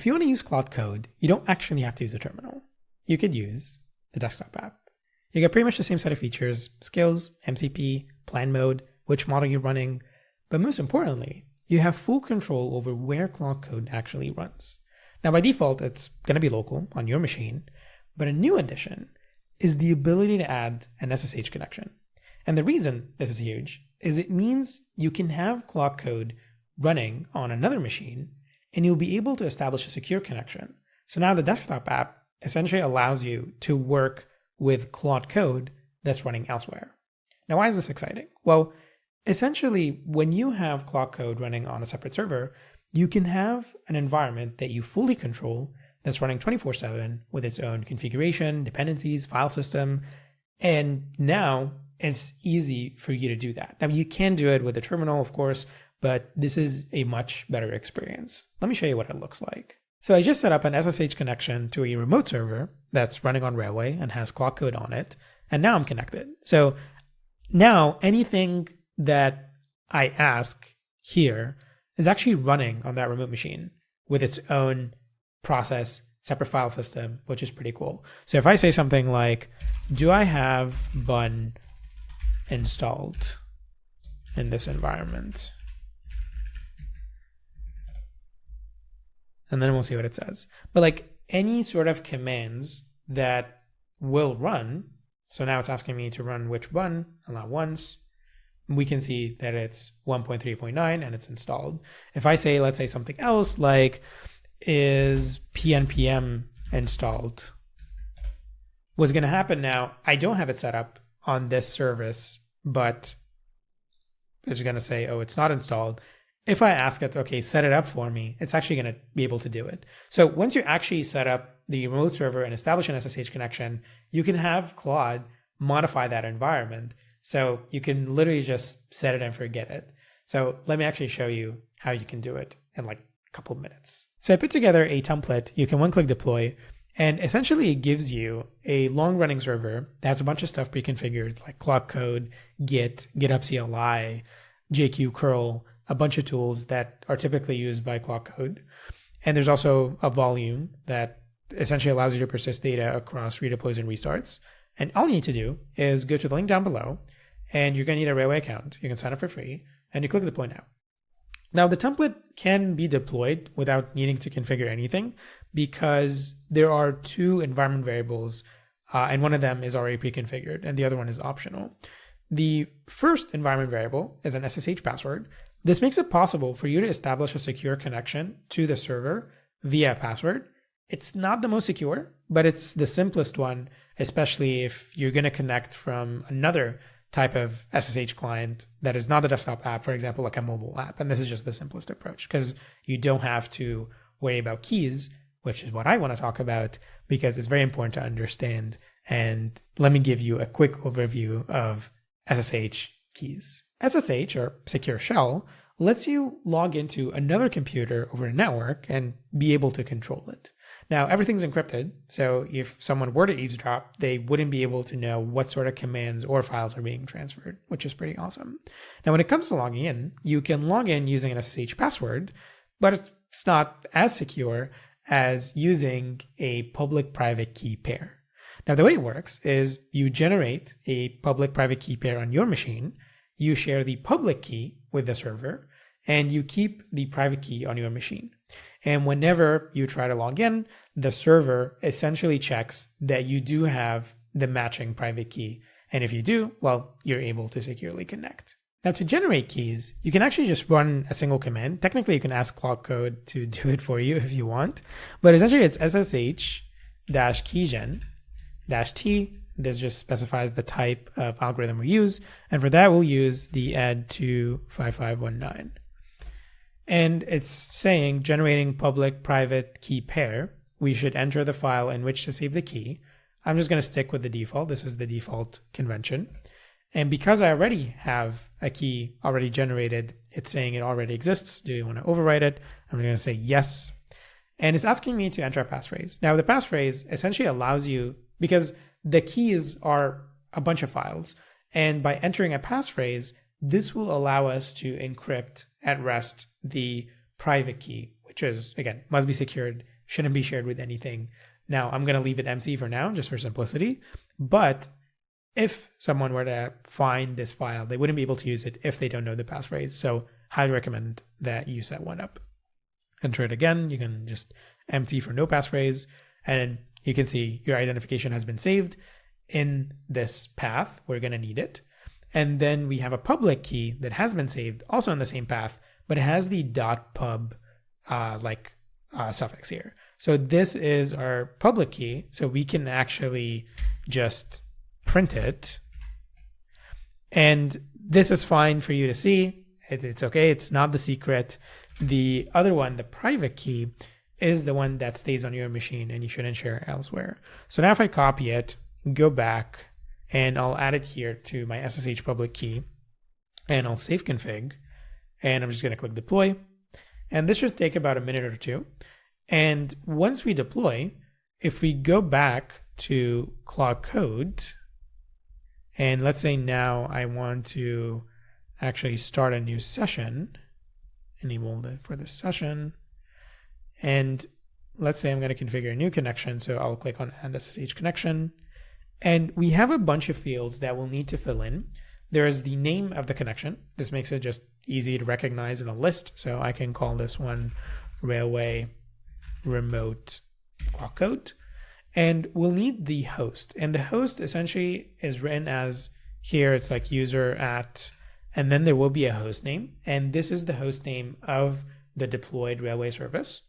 if you want to use Claude Code, you don't actually have to use a terminal. You could use the desktop app. You get pretty much the same set of features: skills, MCP, plan mode, which model you're running, but most importantly, you have full control over where Claude Code actually runs. Now, by default, it's going to be local on your machine, but a new addition is the ability to add an SSH connection. And the reason this is huge is it means you can have Claude Code running on another machine, and you'll be able to establish a secure connection. So now the desktop app essentially allows you to work with Claude Code that's running elsewhere. Now, why is this exciting? Well, essentially, when you have Claude Code running on a separate server, you can have an environment that you fully control that's running 24/7 with its own configuration, dependencies, file system, and now it's easy for you to do that. Now, you can do it with a terminal, of course, but this is a much better experience. Let me show you what it looks like. So I just set up an SSH connection to a remote server that's running on Railway and has Claude Code on it, and now I'm connected. So now anything that I ask here is actually running on that remote machine with its own process, separate file system, which is pretty cool. So if I say something like, do I have bun installed in this environment? And then we'll see what it says. But like any sort of commands that will run, so now it's asking me to run which bun, allow once, we can see that it's 1.3.9 and it's installed. If I say, let's say something else like, is PNPM installed? What's going to happen now, I don't have it set up on this service, but it's going to say, oh, it's not installed. If I ask it, okay, set it up for me, it's actually going to be able to do it. So once you actually set up the remote server and establish an SSH connection, you can have Claude modify that environment. So you can literally just set it and forget it. So let me actually show you how you can do it in like a couple of minutes. So I put together a template you can one-click deploy, and essentially it gives you a long-running server that has a bunch of stuff pre-configured like Claude Code, Git, GitHub CLI, JQ curl, a bunch of tools that are typically used by Claude Code. And there's also a volume that essentially allows you to persist data across redeploys and restarts. And all you need to do is go to the link down below, and you're going to need a Railway account. You can sign up for free, and you click deploy now. Now, the template can be deployed without needing to configure anything because there are two environment variables, and one of them is already pre-configured, and the other one is optional. The first environment variable is an SSH password. This makes it possible for you to establish a secure connection to the server via a password. It's not the most secure, but it's the simplest one, especially if you're going to connect from another type of SSH client that is not the desktop app, for example, like a mobile app. And this is just the simplest approach because you don't have to worry about keys, which is what I want to talk about because it's very important to understand. And let me give you a quick overview of SSH keys. SSH, or Secure Shell, lets you log into another computer over a network and be able to control it. Now, everything's encrypted, so if someone were to eavesdrop, they wouldn't be able to know what sort of commands or files are being transferred, which is pretty awesome. Now, when it comes to logging in, you can log in using an SSH password, but it's not as secure as using a public-private key pair. Now, the way it works is you generate a public-private key pair on your machine, you share the public key with the server, and you keep the private key on your machine. And whenever you try to log in, the server essentially checks that you do have the matching private key. And if you do, well, you're able to securely connect. Now, to generate keys, you can actually just run a single command. Technically, you can ask Claude Code to do it for you if you want. But essentially, it's ssh-keygen-t. This just specifies the type of algorithm we use. And for that, we'll use the add25519. And it's saying generating public-private key pair. We should enter the file in which to save the key. I'm just going to stick with the default. This is the default convention. And because I already have a key already generated, it's saying it already exists. Do you want to overwrite it? I'm going to say yes. And it's asking me to enter a passphrase. Now, the passphrase essentially allows you, because the keys are a bunch of files, and by entering a passphrase, this will allow us to encrypt at rest the private key, which is, again, must be secured, shouldn't be shared with anything. Now, I'm going to leave it empty for now, just for simplicity. But if someone were to find this file, they wouldn't be able to use it if they don't know the passphrase. So highly recommend that you set one up. Enter it again. You can just empty for no passphrase. And you can see your identification has been saved in this path. We're going to need it. And then we have a public key that has been saved also in the same path, but it has the .pub suffix here. So this is our public key. So we can actually just print it. And this is fine for you to see. It's okay. It's not the secret. The other one, the private key, is the one that stays on your machine and you shouldn't share elsewhere. So now if I copy it, go back, and I'll add it here to my SSH public key, and I'll save config, and I'm just going to click deploy. And this should take about a minute or two. And once we deploy, if we go back to Claude Code, and let's say now I want to actually start a new session, enable it for this session, and let's say I'm going to configure a new connection, so I'll click on add SSH connection, and we have a bunch of fields that we'll need to fill in. There is the name of the connection. This makes it just easy to recognize in a list, so I can call this one Railway Remote Claude Code. And we'll need the host, and the host essentially is written as here, it's like user at, and then there will be a host name, and this is the host name of the deployed Railway service.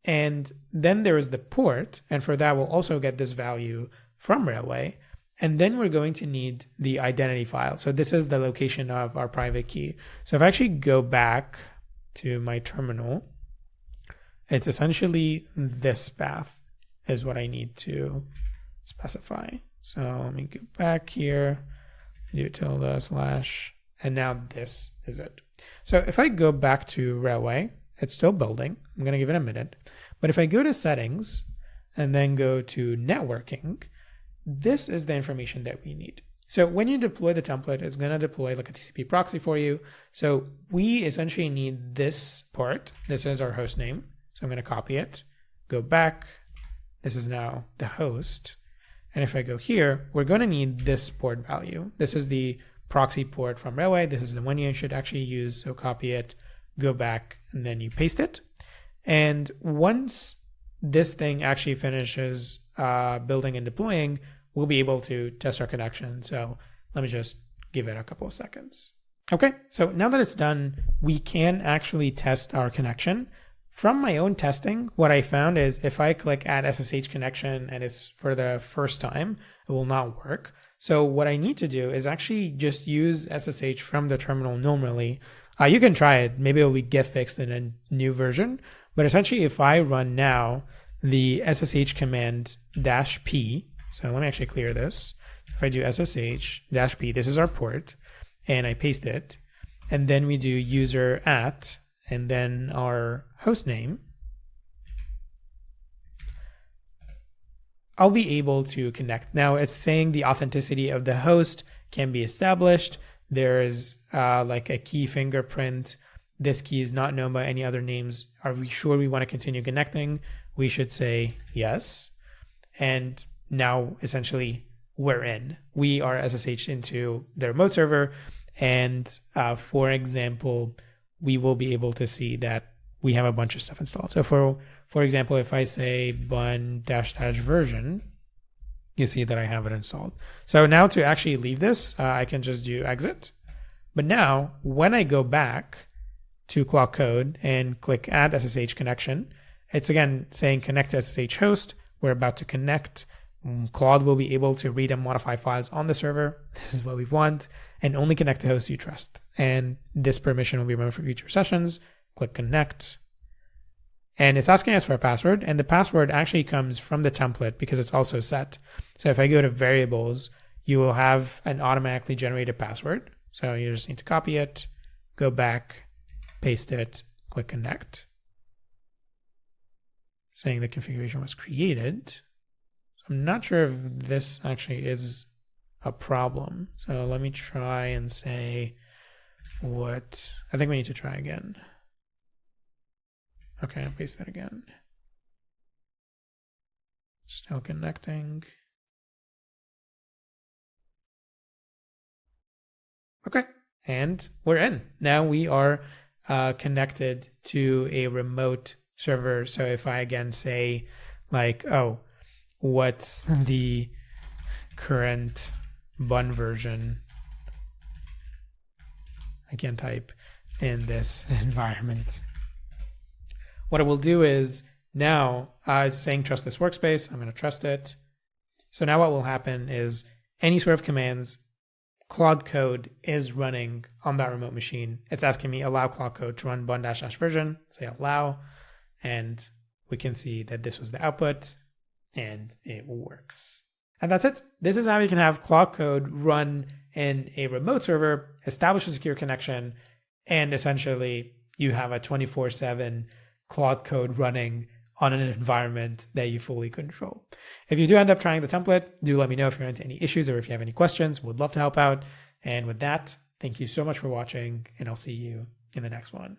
And then there is the port, and for that we'll also get this value from Railway, and then we're going to need the identity file. So this is the location of our private key. So if I actually go back to my terminal, it's essentially this path is what I need to specify. So let me go back here, do tilde / and now this is it. So if I go back to Railway, it's still building. I'm going to give it a minute. But if I go to settings and then go to networking, this is the information that we need. So when you deploy the template, it's going to deploy like a TCP proxy for you. So we essentially need this port. This is our host name. So I'm going to copy it, go back. This is now the host. And if I go here, we're going to need this port value. This is the proxy port from Railway. This is the one you should actually use. So copy it, go back, and then you paste it. And once this thing actually finishes building and deploying, we'll be able to test our connection. So let me just give it a couple of seconds. Okay, so now that it's done, we can actually test our connection. From my own testing, what I found is if I click add SSH connection and it's for the first time, it will not work. So what I need to do is actually just use SSH from the terminal normally. You can try it. Maybe it will get fixed in a new version. But essentially, if I run now the SSH command -p, so let me actually clear this. If I do SSH -p, this is our port, and I paste it, and then we do user at, and then our host name, I'll be able to connect. Now it's saying the authenticity of the host can be established. There is like a key fingerprint. This key is not known by any other names. Are we sure we want to continue connecting? We should say yes. And now essentially we're in. We are SSH into the remote server. And for example, we will be able to see that we have a bunch of stuff installed. So for example, if I say bun -- version, you see that I have it installed. So now to actually leave this, I can just do exit. But now when I go back to Claude Code and click add SSH connection, it's again saying connect to SSH host. We're about to connect. Claude will be able to read and modify files on the server. This is what we want, and only connect to hosts you trust. And this permission will be removed for future sessions. Click connect. And it's asking us for a password, and the password actually comes from the template because it's also set. So if I go to variables, you will have an automatically generated password. So you just need to copy it, go back, paste it, click connect. Saying the configuration was created. I'm not sure if this actually is a problem. So let me try and say what, I think we need to try again. Okay, I'll paste that again. Still connecting. Okay, and we're in. Now we are connected to a remote server. So if I again say like, oh, what's the current bun version? I can type in this environment. What it will do is now it's saying trust this workspace. I'm going to trust it. So now what will happen is any sort of commands, Claude Code is running on that remote machine. It's asking me allow Claude Code to run bun -- version. Say allow, and we can see that this was the output and it works. And that's it. This is how you can have Claude Code run in a remote server, establish a secure connection, and essentially you have a 24/7 Claude Code running on an environment that you fully control. If you do end up trying the template, do let me know if you're into any issues or if you have any questions. Would love to help out. And with that, thank you so much for watching, and I'll see you in the next one.